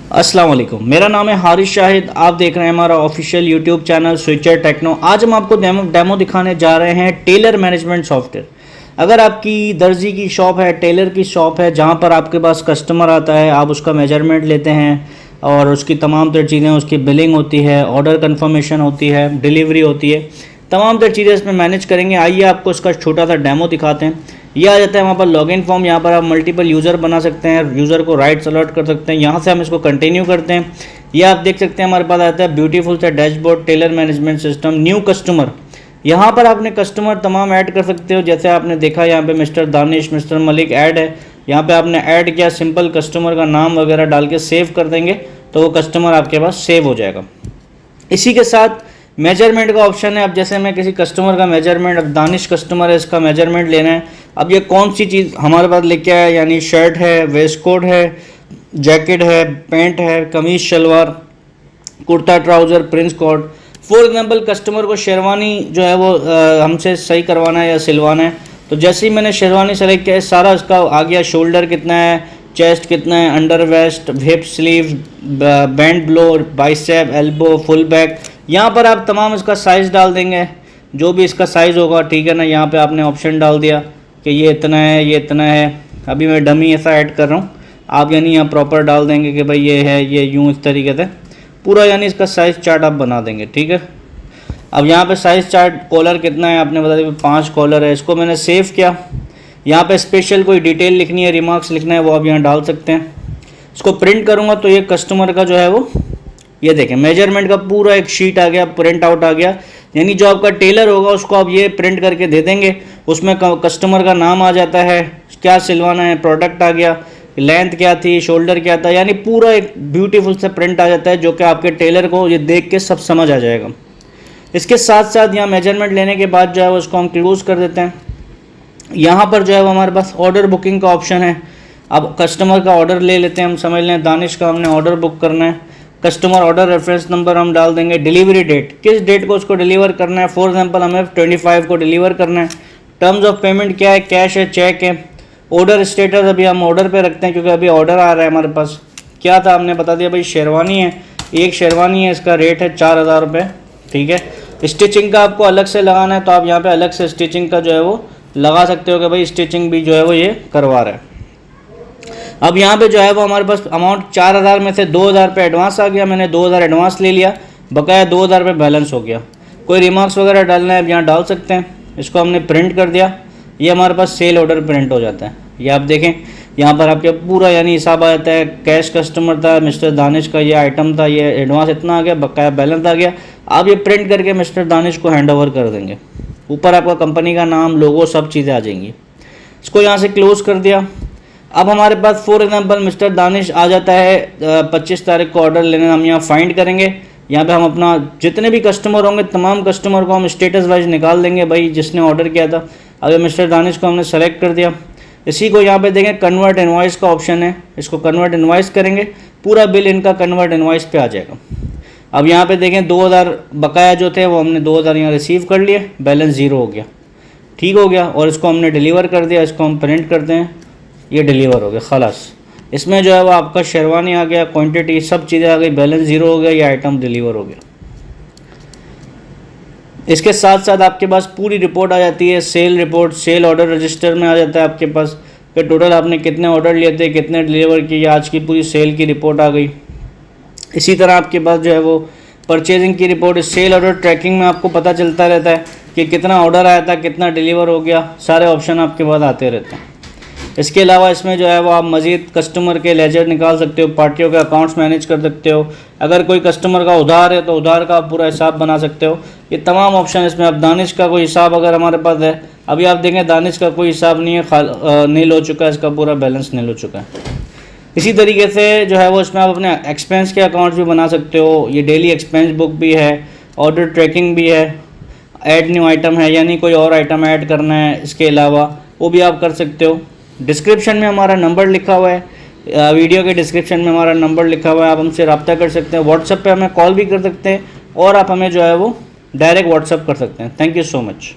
अस्सलाम वालेकुम, मेरा नाम है हारिस शाहिद। आप देख रहे हैं हमारा official YouTube channel Switcher Techno. आज हम आपको डेमो दिखाने जा रहे हैं टेलर मैनेजमेंट सॉफ्टवेयर। अगर आपकी दर्जी की शॉप है, टेलर की शॉप है, जहां पर आपके पास कस्टमर आता है, आप उसका मेजरमेंट लेते हैं और उसकी तमाम तर चीज़ें, उसकी बिलिंग होती है, ऑर्डर कन्फर्मेशन होती है, डिलीवरी होती है, तमाम तर चीज़ें इसमें मैनेज करेंगे। आइए आपको इसका छोटा सा डेमो दिखाते हैं। ये आ जाता है वहाँ पर लॉगिन फॉर्म। यहाँ पर आप मल्टीपल यूज़र बना सकते हैं, यूज़र को राइट्स अलॉट कर सकते हैं। यहाँ से हम इसको कंटिन्यू करते हैं। ये आप देख सकते हैं हमारे पास आता है ब्यूटीफुल सा dashboard, tailor management system, new customer. यहाँ पर आपने कस्टमर तमाम ऐड कर सकते हो। जैसे आपने देखा यहाँ पे mister Danish, mister Malik add है। यहाँ पे आपने ऐड किया, सिंपल कस्टमर का नाम वगैरह डाल के सेव कर देंगे तो वो कस्टमर आपके पास सेव हो जाएगा। इसी के साथ मेजरमेंट का ऑप्शन है। अब जैसे मैं किसी कस्टमर का मेजरमेंट, अब दानिश कस्टमर है, इसका मेजरमेंट लेना है। अब ये कौन सी चीज़ हमारे पास लेके आया, यानी शर्ट है, वेस्ट कोट है, जैकेट है, पैंट है, kameez shalwar, kurta trouser, prince coat. For example customer को शेरवानी जो है वो हमसे सही करवाना है या सिलवाना है, तो जैसे ही मैंने शेरवानी सेलेक्ट किया, सारा उसका आ गया। शोल्डर कितना है, चेस्ट कितना है, under waist, hip sleeve, band below, bicep, elbow, full back. यहाँ पर आप तमाम इसका साइज़ डाल देंगे, जो भी इसका साइज़ होगा, ठीक है ना। यहाँ पे आपने ऑप्शन डाल दिया कि ये इतना है, ये इतना है। अभी मैं डमी ऐसा ऐड कर रहा हूँ, आप यानी यहाँ प्रॉपर डाल देंगे कि भाई ये है, ये यूँ इस तरीके से पूरा, यानी इसका साइज़ चार्ट आप बना देंगे, ठीक है। अब यहाँ पे साइज़ चार्ट, कॉलर कितना है आपने बता दिया, 5 कॉलर है। इसको मैंने सेव किया। यहाँ पे स्पेशल कोई डिटेल लिखनी है, रिमार्क्स लिखना है, वो आप यहाँ डाल सकते हैं। इसको प्रिंट करूँगा तो ये कस्टमर का जो है वो, ये देखें मेजरमेंट का पूरा एक शीट आ गया, प्रिंट आउट आ गया। यानी जो आपका टेलर होगा उसको आप ये प्रिंट करके दे देंगे, उसमें कस्टमर का नाम आ जाता है, क्या सिलवाना है, प्रोडक्ट आ गया, लेंथ क्या थी, शोल्डर क्या था, यानी पूरा एक ब्यूटीफुल सा प्रिंट आ जाता है, जो कि आपके टेलर को ये देख के सब समझ आ जाएगा। इसके साथ साथ यहाँ मेजरमेंट लेने के बाद जो है वो उसको हम क्लोज कर देते हैं। यहाँ पर जो है वो हमारे पास ऑर्डर बुकिंग का ऑप्शन है। अब कस्टमर का ऑर्डर ले लेते हैं हम, समझ लें दानिश का हमने ऑर्डर बुक करना है। कस्टमर ऑर्डर रेफरेंस नंबर हम डाल देंगे। डिलीवरी डेट, किस डेट को उसको डिलीवर करना है। फॉर एग्जांपल हमें 25 को डिलीवर करना है। टर्म्स ऑफ पेमेंट क्या है, कैश है, चेक है। ऑर्डर स्टेटस अभी हम ऑर्डर पे रखते हैं क्योंकि अभी ऑर्डर आ रहा है हमारे पास। क्या था हमने बता दिया भाई, शेरवानी है, एक शेरवानी है, इसका रेट है 4000 रुपये, ठीक है। स्टिचिंग का आपको अलग से लगाना है तो आप यहाँ पर अलग से स्टिचिंग का जो है वो लगा सकते हो कि भाई स्टिचिंग भी जो है वो ये करवा रहा है। अब यहाँ पे जो है वो हमारे पास अमाउंट 4000 में से 2000 रुपये एडवांस आ गया। मैंने 2000 एडवांस ले लिया, बकाया 2000 रुपये बैलेंस हो गया। कोई रिमार्क्स वगैरह डालना है अब यहाँ डाल सकते हैं। इसको हमने प्रिंट कर दिया, ये हमारे पास सेल ऑर्डर प्रिंट हो जाता है। ये आप देखें यहाँ पर आपके पूरा यानी हिसाब आ जाता है। कैश कस्टमर था, मिस्टर दानिश का ये आइटम था, ये एडवांस इतना आ गया, बकाया बैलेंस आ गया। आप ये प्रिंट करके मिस्टर दानिश को हैंड ओवर कर देंगे। ऊपर आपका कंपनी का नाम, लोगो, सब चीज़ें आ जाएंगी। इसको यहाँ से क्लोज़ कर दिया। अब हमारे पास फॉर एग्जांपल मिस्टर दानिश आ जाता है 25 तारीख को ऑर्डर लेने, हम यहाँ फाइंड करेंगे। यहाँ पे हम अपना जितने भी कस्टमर होंगे तमाम कस्टमर को हम स्टेटस वाइज निकाल देंगे, भाई जिसने ऑर्डर किया था। अगर मिस्टर दानिश को हमने सेलेक्ट कर दिया, इसी को यहाँ पे देखें कन्वर्ट इनवॉइस का ऑप्शन है, इसको कन्वर्ट इनवॉइस करेंगे, पूरा बिल इनका कन्वर्ट इनवॉइस पे आ जाएगा। अब यहाँ पे देखें 2000 बकाया जो थे वो हमने 2000 यहाँ रिसीव कर लिए, बैलेंस ज़ीरो हो गया, ठीक हो गया। और इसको हमने डिलीवर कर दिया। इसको हम प्रिंट करते हैं, ये डिलीवर हो गया, खलास। इसमें जो है वो आपका शेरवानी आ गया, क्वांटिटी, सब चीज़ें आ गई, बैलेंस ज़ीरो हो गया, ये आइटम डिलीवर हो गया। इसके साथ साथ आपके पास पूरी रिपोर्ट आ जाती है, sale report, sale order register में आ जाता है आपके पास कि टोटल आपने कितने ऑर्डर लिए थे, कितने डिलीवर किए, आज की पूरी सेल की रिपोर्ट आ गई। इसी तरह आपके पास जो है वो परचेजिंग की रिपोर्ट, सेल ऑर्डर ट्रैकिंग में आपको पता चलता रहता है कि कितना ऑर्डर आया था, कितना डिलीवर हो गया, सारे ऑप्शन आपके पास आते रहते हैं। इसके अलावा इसमें जो है वो आप मज़ीद कस्टमर के लेजर निकाल सकते हो, पार्टियों के अकाउंट्स मैनेज कर सकते हो। अगर कोई कस्टमर का उधार है तो उधार का आप पूरा हिसाब बना सकते हो। ये तमाम ऑप्शन इसमें। अब दानिश का कोई हिसाब अगर हमारे पास है, अभी आप देखें दानिश का कोई हिसाब नहीं है, नील हो चुका है, इसका पूरा बैलेंस नील हो चुका है। इसी तरीके से जो है वो इसमें आप अपने एक्सपेंस के अकाउंट्स भी बना सकते हो। ये डेली एक्सपेंस बुक भी है, ऑर्डर ट्रैकिंग भी है, ऐड न्यू आइटम है, यानी कोई और आइटम ऐड करना है इसके अलावा, वो भी आप कर सकते हो। डिस्क्रिप्शन में हमारा नंबर लिखा हुआ है, वीडियो के डिस्क्रिप्शन में हमारा नंबर लिखा हुआ है, आप हमसे रब्ता कर सकते हैं। व्हाट्सएप पे हमें कॉल भी कर सकते हैं और आप हमें जो है वो डायरेक्ट व्हाट्सएप कर सकते हैं। Thank you so much.